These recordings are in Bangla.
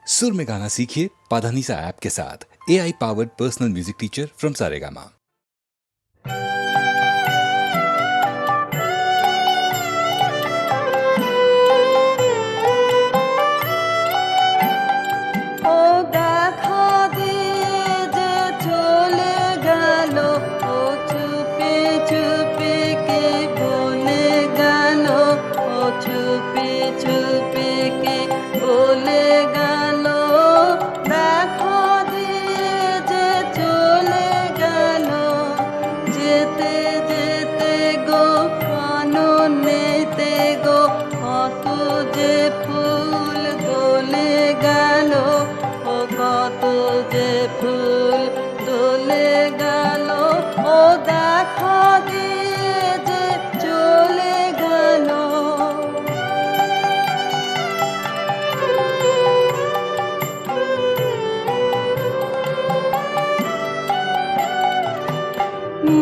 सुर में गाना सीखिए पाधानीसा ऐप के साथ। AI powered personal music teacher from Saregama.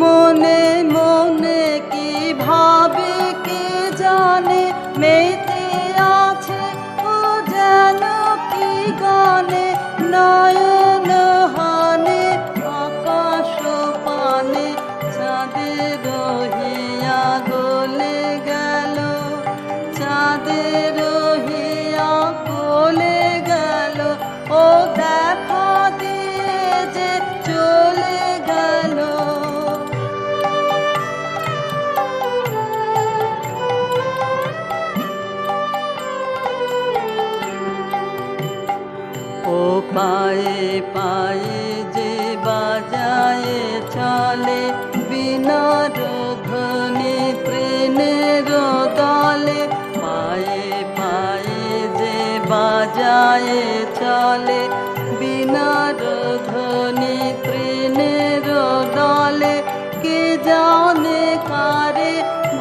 মনে মনে কি ভাবে কে জানে, মেতে আছে ও যেন কি গানে, নয়ন হানে আকাশ পানে, চাঁদের রহিয়া গলে গেল, চাঁদের রহিয়া গলে গেল, ও দেখা দিয়ে যে চলে গেল। ও পায়ে পায়ে যে বাজায় চলে, বিনার ধ্বনি তৃণের দলে, পায়ে পায়ে যে বাজায় চলে, বিনার ধ্বনি তৃণের দলে, কে জানে কারে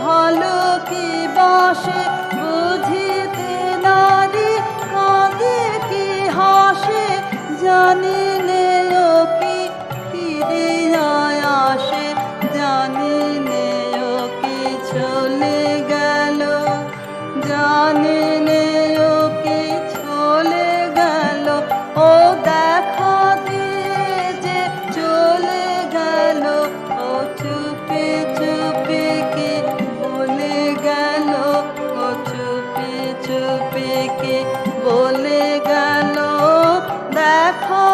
ভালো কি বাসে, বুঝিতে নারী কাঁদে কি হাসে, জানি নে ও কি ফিরিয়া আসে, জানি নে ও কি চলে গেল, জানি নে ও কি চলে গেল, ও দেখা দিয়ে যে চলে গেল, ও চুপি চুপি কি বলে গেল, ও চুপি চুপি কি বলে গেল, দেখা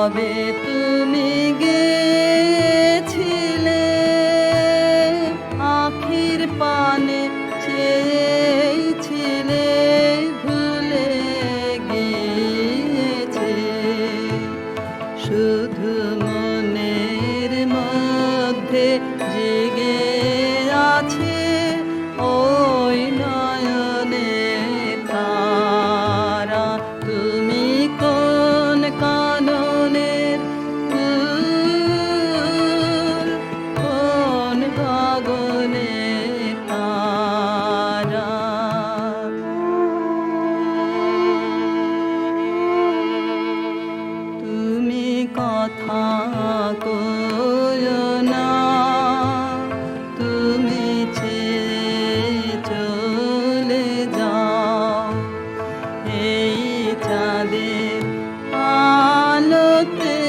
কবে তুমি গেছিলে আখির পানে চেয়েছিলে ভুলে গিয়েছে শুধু মনের মধ্যে জেগে আছে ওই নয়নে তারা তুমি কোন কাননের ফুল কোন গগনের তারা তুমি কথা কয়ো না তুমি ছেড়ে চলে যাও এই চাঁদের আলোতে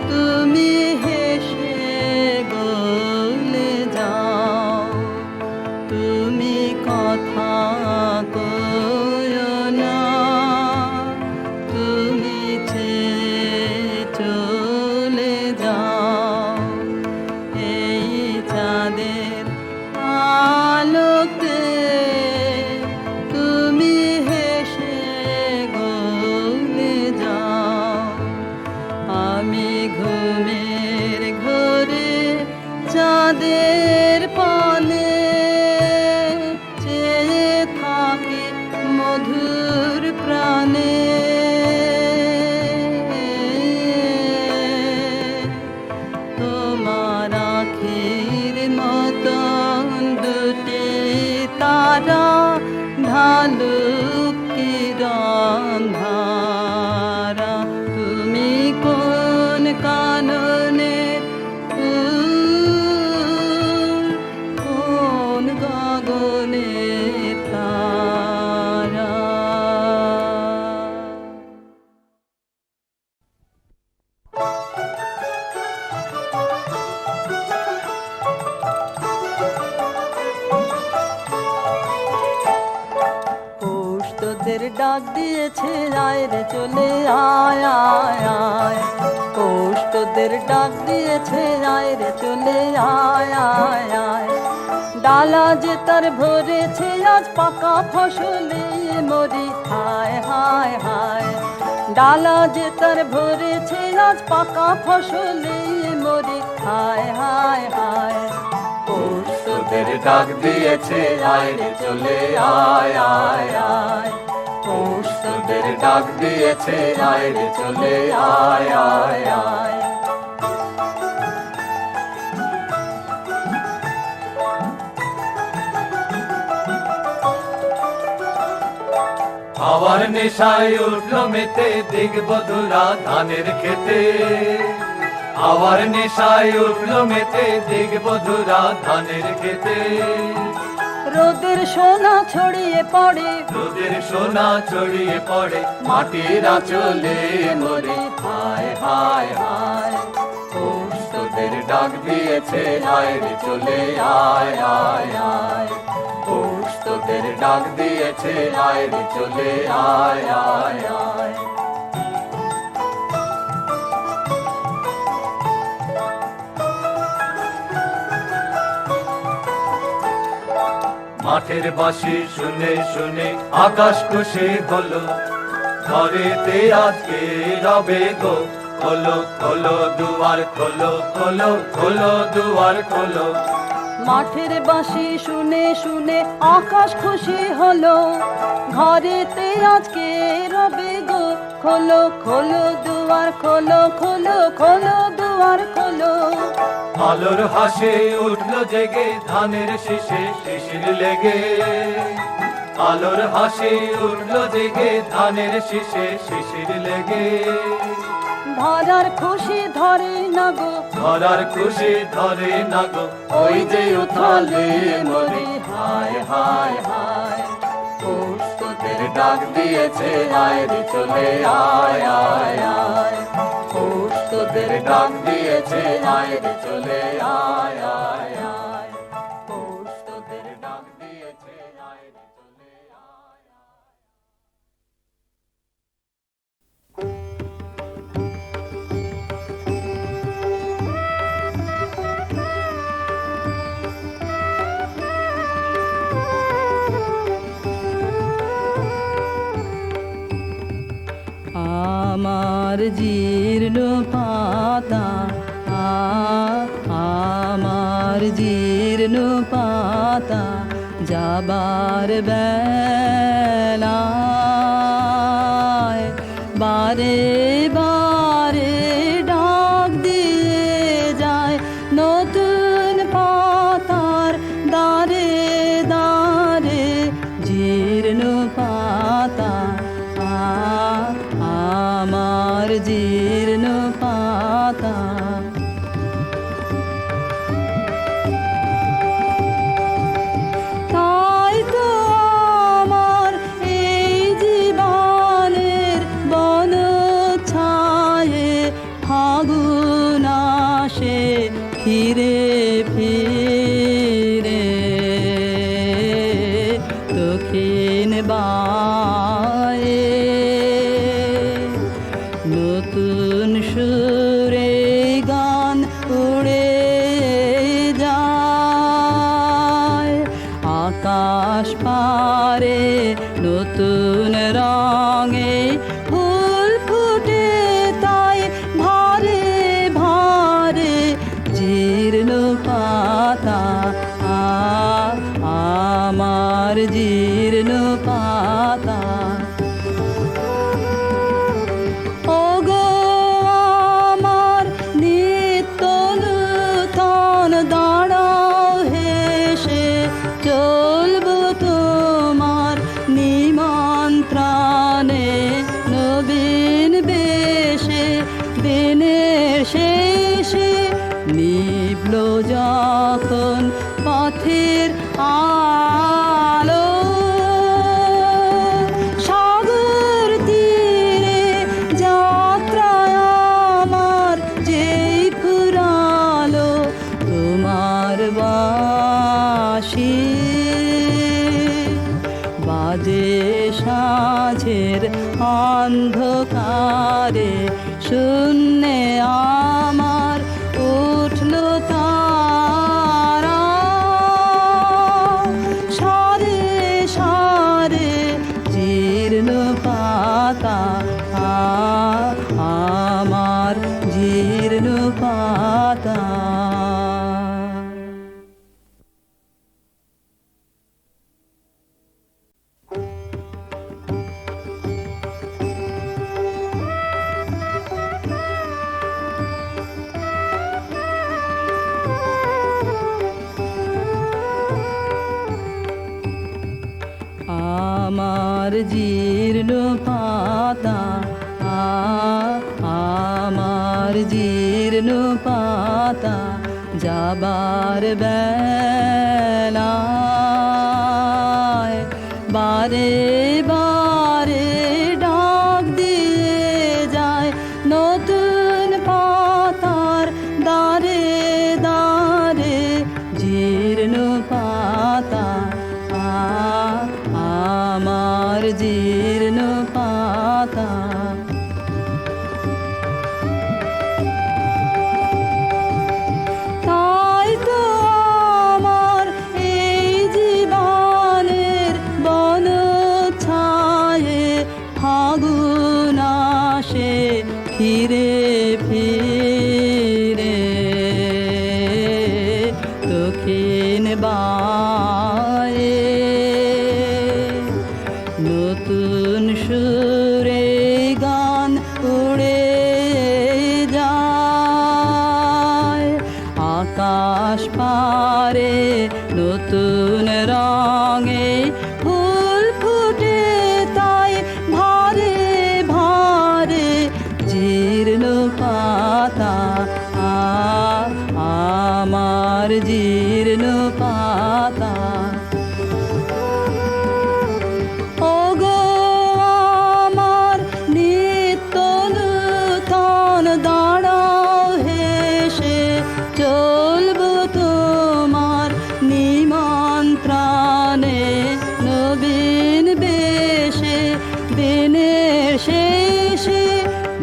তুমি হেসে গলে যাও তুমি কথা কয়ো না তুমি ছেড়ে চলে যাও এই চাঁদের আলোতে তুমি হেসে গলে যাও আমি ঘুমের ঘরে চাঁদের পানে চেয়ে থাকি মধুর প্রাণে তোমার আখির মতন দুটি তারা ঢালুক কিরণ ধারা তুমি কোন কাননের ফুল কোন গগনের তারা পৌষ তোদের ডাক দিয়েছে আয় রে চলে আয় আয় আয় পৌষ তোদের ডাক দিয়েছে আয় রে চলে আয় আয় আয় ডালা যে তার ভরেছে আজ পাকা ফসলে মরি হায় হায় হায় ডালা যে তার ভরেছে আজ পাকা ফসলে মরি হায় হায় হায় পৌষ তোদের ডাক দিয়েছে আয় রে চলে আয় আয় আয় পৌষ তোদের ডাক দিয়েছে আয় রে চলে আয় আয় আয় আবার নেশায় উঠলো মেতে দিগবধুরা ধানের খেতে আবার নেশায় উঠলো মেতে দিগবধুরা ধানের খেতে রোদের সোনা ছড়িয়ে পড়ে রোদের সোনা ছড়িয়ে পড়ে মাটির আঁচলে মরে হায় হায় হায় পৌষ তোদের ডাক দিয়েছে আয় রে চলে আয় আয় আয় পৌষ তোদের ডাক দিয়েছে আয় রে চলে আয় আয় আয় মাঠের বাঁশি শুনে শুনে আকাশ খুশি হলো ঘরেতে আজকে রবে গো খোলো খোলো দুয়ার খোলো খোলো খোলো দুয়ার খোলো মাঠের বাঁশি শুনে শুনে আকাশ খুশি হলো ঘরেতে আজকে রবে গো খোলো খোলো দুয়ার খোলো খোলো খোলো দুয়ার খোলো আলোর হাসে উঠলো জেগে ধানের শীষে শিশির লেগে আলোর হাসি উঠলো জেগে ধানের শীষে শিশির লেগে ধরার খুশি ধরে না গো ধরার খুশি ধরে না গো ওই যে উথালে মরি হায় হায় হায় পৌষ তোদের ডাক দিয়েছে আয় রে চলে আয় আয় আয় পৌষ তোদের ডাক দিয়েছে আয় রে চলে আয় আয় আয় পৌষ তোদের ডাক দিয়েছে আয় রে চলে আয় আয় আমার জীর্ণ পাতা আমার জীর্ণ পাতা যাবার বেলায় বারে বারে ডাক দিয়ে যায় নতুন পাতার দারে দারে জীর্ণ পাতা আমার জীর্ণ পাতা তাই তো আমার এই জীবনের বন ছায়ে ফাগুন আসে ফিরে ফিরে দক্ষিণ বায়ে নতুন সুরে গান উড়ে যায় আকাশ পারে নতুন রঙে ফুল ফুটে তাই ভারে ভারে জীর্ণ পাতা আমার জীর্ণ পাতা ওগো আমার নিত্য নূতন দাঁড়াও হেসে চলবো তোমার নিমন্ত্রণে নবীন বেশে দিনের শেষে নিভল যখন পথের আলো সাগর তীরে যাত্রায় আমার যেই ফুরালো তোমার বাঁশি বাজে সাঁঝের অন্ধকারে শূন্যে আমার উঠল তারা সারে সারে জীর্ণ পাতা আমার জীর্ণ পাতা আমার জীর্ণ পাতা আমার জীর্ণ পাতা যাবার বেলায় বারে বারে ডাক দিয়ে যায় নতুন পাতার দারে দারে জীর্ণ পাতা আমার জীর্ণ পাতা তাই তো আমার এই জীবনের বন ছায়ে ফাগুন আসে ফিরে ফিরে দক্ষিণ বায়ে নতুন সুরে গান উড়ে যায় আকাশ পারে নতুন রঙে ফুল ফুটে তাই ভারে ভারে জীর্ণ পাতা আমার জীর্ণ পাতা ওগো আমার নিত্য নূতন দাঁড়াও হেসে চলবো তোমার নিমন্ত্রণে নবীন বেশে দিনের শেষে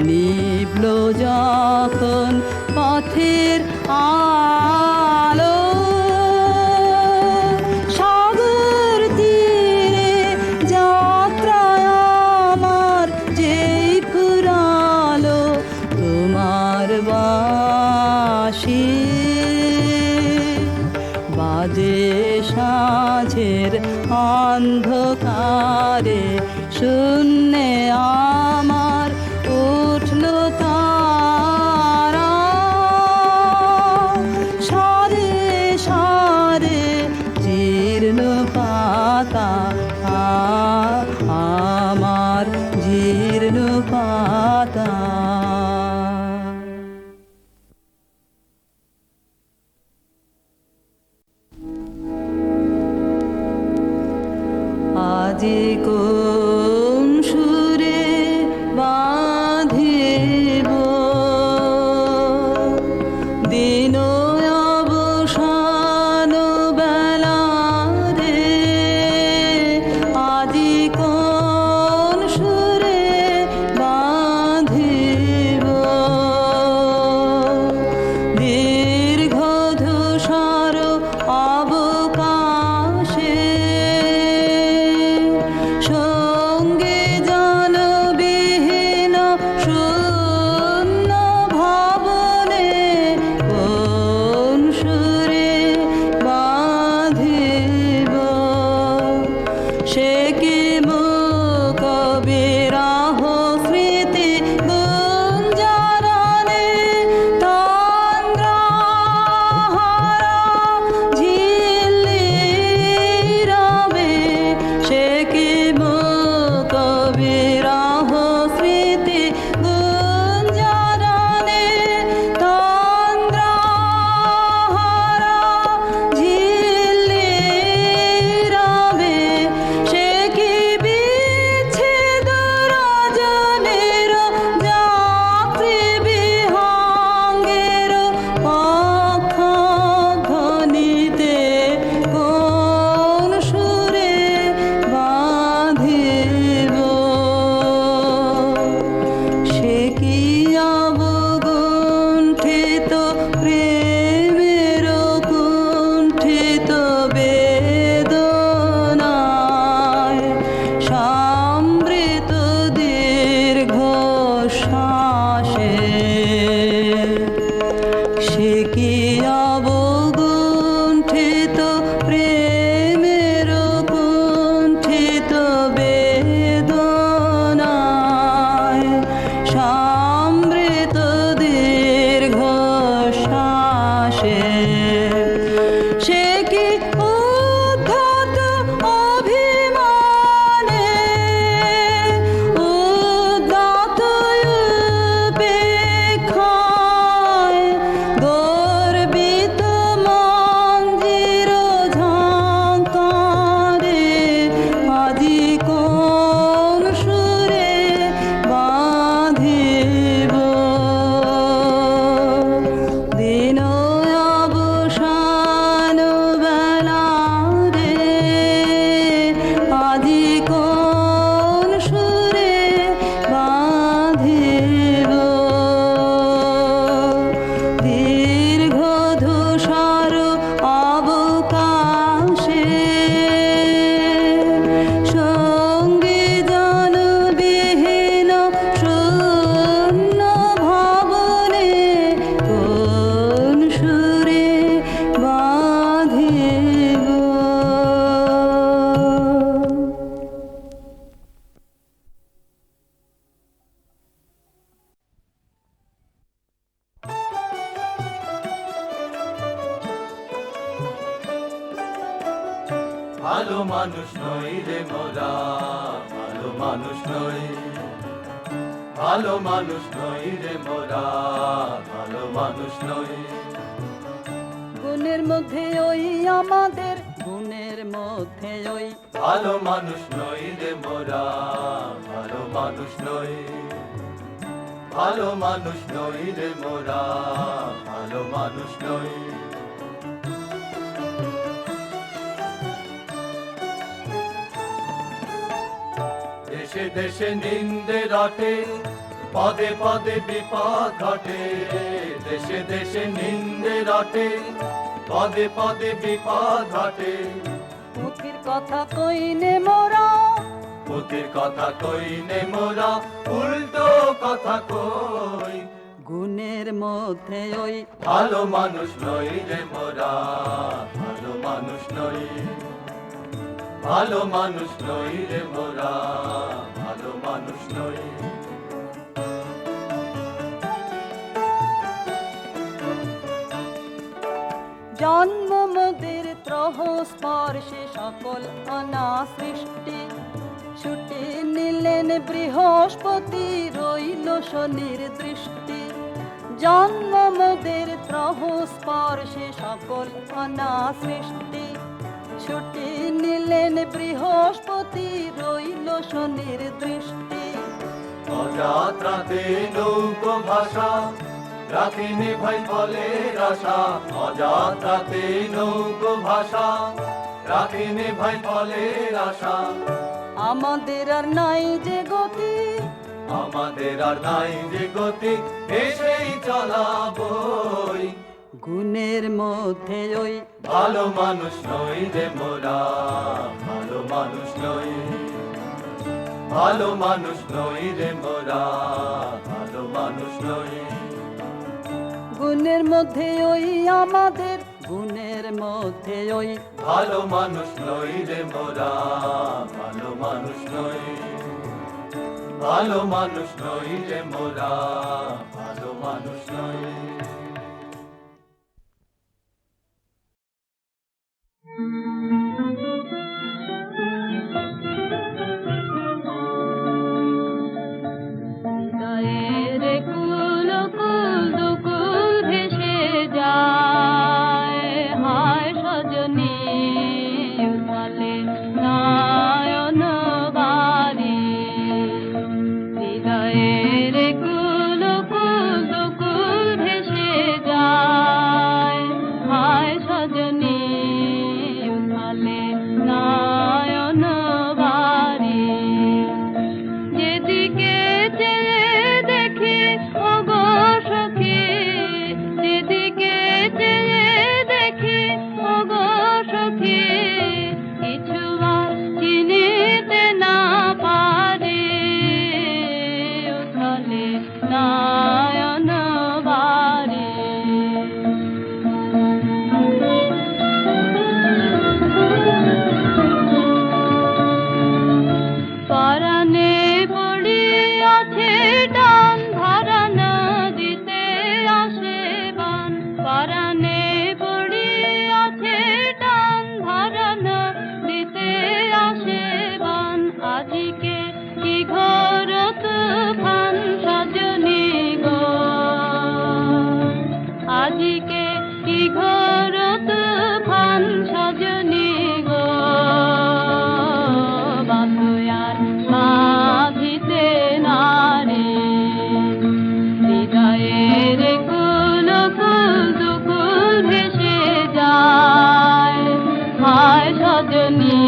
নিভল যখন পথের আলো সাগর তীরে যাত্রায় আমার যেই ফুরা অন্ধকারে শূন্যে আমার উঠল তারা, সারে সারে জীর্ণ পাতা আমার জীর্ণ পাতা। আজি কোন সুরে বাঁধিব দিন অবসান বেলা রে, আজি কোন সুরে বাঁধিব দীর্ঘ ধূসর অবকাশে, সঙ্গে জনবিহীন শূন্য ভবনে কোন সুরে বাঁধিব, সে কি কবিরাহ স্মৃতি গুঞ্জরণে তন্দ্রাহারা ঝিল্লি রবে, সে কি কবিরাহ স্মৃতি গুঞ্জরণে তন্দ্রাহারা ঝিল্লি রবে, সে কি বিচ্ছেদ রজনীর যাত্রী বিহঙ্গের পক্ষ ধ্বনিতে কোন সুরে বাঁধিব, সে কি অবগুণ্ঠিত প্রেমের কুণ্ঠিত বেদনায় সমৃত দীর্ঘ শ্বাসে, সে কি অবগুণ্ঠিত প্রেমের কুণ্ঠিত বেদনায় সমৃত দীর্ঘ শ্বাসে, সে কি উদ্ধত অভিমানে উদ্যত উপেক্ষায় গর্বিত মঞ্জির ঝঙ্কারে, আজি কোন সুরে বাঁধিব দিন অবসান বেলা রে, আজি কোন সুরে বাঁধিব দীর্ঘ ধূসর অবকাশে, সঙ্গী জনবিহীন শূন্য ভবনে কোন সুরে বাঁধিব। ভালো মানুষ নই রে মোরা, ভালো মানুষ নই, ভালো মানুষ নই রে মোরা, ভালো মানুষ নই। গুণের মধ্যে ওই আমাদের গুণের মধ্যে ওই ভালো মানুষ নই রে মোরা, ভালো মানুষ নই, ভালো মানুষ নই রে মোরা, ভালো মানুষ নই। দেশে দেশে নিন্দে রটে, পদে পদে বিপদ ঘটে, দেশে দেশে নিন্দে রটে, পদে পদে বিপদ ঘটে। মুখের কথা কইনে মোরা, মুখের কথা কইনে মোরা, উল্টো কথা কই। গুণের মধ্যে ওই ভালো মানুষ নই রে মোরা, ভালো মানুষ নই। ভালো মানুষ নই রে মোরা, ভালো মানুষ নই। জন্ম মোদের ত্রহ স্পর্শে সকল অনা সৃষ্টি, ছুটে নিলেন বৃহস্পতি রইল শনির দৃষ্টি। জন্ম মোদের ত্রহ স্পর্শে সকল অনা সৃষ্টি, ছুটে নিলেন বৃহস্পতি রইল শনির দৃষ্টি। অযাত্রাতে নৌকো ভাষা রাখিনি ভাই ফলের আশা, অযাত্রাতে নৌকো ভাষা রাখিনি ভাই ফলের আশা। আমাদের আর নাই যে গতি, আমাদের আর নাই যে গতি, এসেই চলাবই। গুণের মধ্যে ওই ভালো মানুষ নই রে মোরা, ভালো মানুষ নই। ভালো মানুষ নই রে মোরা, ভালো মানুষ নই। গুণের মধ্যে ওই আমাদের, গুণের মধ্যে ওই ভালো মানুষ নই রে মোরা, ভালো মানুষ নই। ভালো মানুষ নই রে মোরা, ভালো মানুষ নই। হৃদয়ের কুল কুল দুকুল ভেসে যায়, হায় সজনী উথালে নয়ন বাড়ি। হৃদয়ের কুল কুল দুকুল ভেসে যায়, হায় সজনী উথালে নয়ন বাড়ি। যেদিকে চেয়ে দেখি ওগো সখী, যেদিকে চেয়ে দেখি ওগো সখী, কিছু আর চিনিতে না পারি, উথালে নয়ন বাড়ি। পরাণে পড়িয়াছে টান, ধরান দিতে আসে বান। পরাণে পড়িয়াছে টান, ধরান দিতে আসে বান। আজিকে কি ঘোর তুফান সজনী গো, আজিকে কি ঘোর তুফান সজনী গো। বাঁধয়ার বাঁধিতে নারে, হৃদয়ের কুল কুল দুকুল ভেসে যায়, হায় সজনী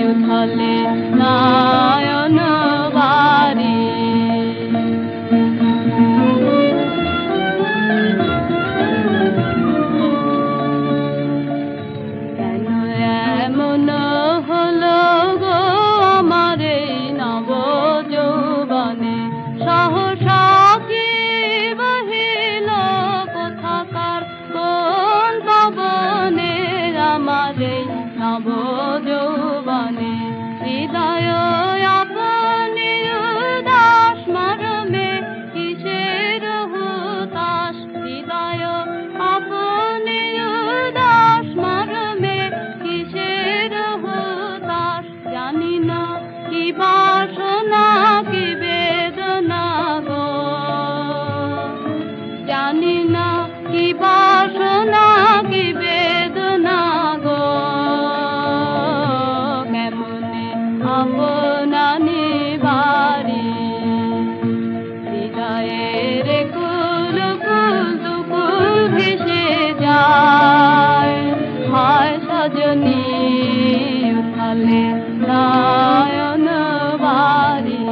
উথালে নয়ন বাড়ি। কেন এমন হলো গো আমার এই নব যৌবনে, সহসা কি বহিল কোথাকার কোন পবনে, আমার এই নব যৌবনে। হৃদয় আপনি উদাস মরমে কিসের হুতাশ, হৃদয় আপনি উদাস মরমে কিসের হুতাশ। জানি না কি বাসনা কি বেদনা গো, জানি না কি বাসনা কি বেদনা গো। কেমনে আপনা নিবারি, হৃদয়ের কুল কুল দুকুল ভেসে যায়, হায় সজনী উথালে নয়ন বাড়ি।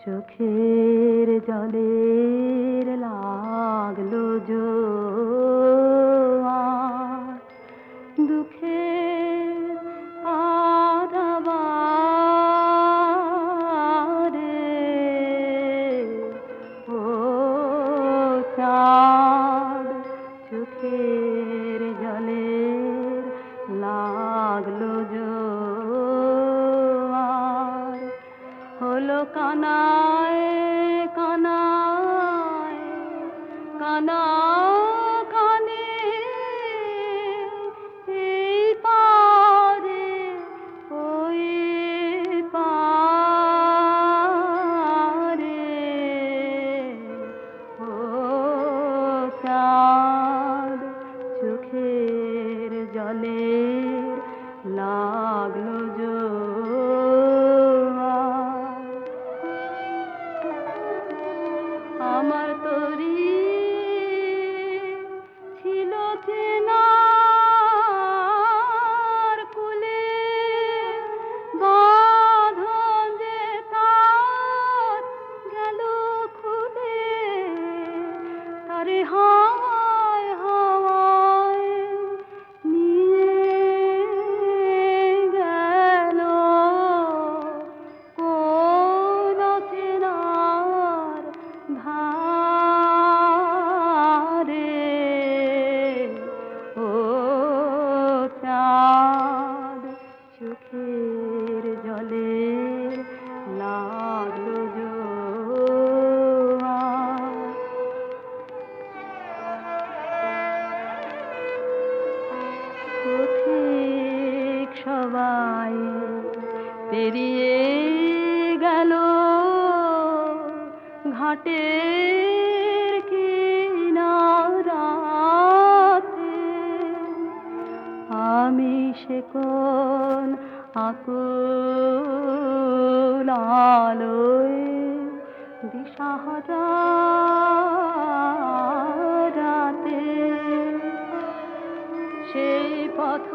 চোখের জলের লাগলো জোয়ার, দুঃখের আরাবার আমার তরি ছিল চেনার কুলে, বাঁধন যে তার গেল খুলে, তারে হাওয়ায় হাওয়ায় নিয়ে গেল কোন চেনার ধারে। ও চাঁদ চোখের জলে লাগলো জোয়ার। পথিক সবাই পেরিয়ে গেল ঘাটের কিনারাতে, আমি সে কোন আকুল আলোয় দিশাহারা রাতে সেই পথ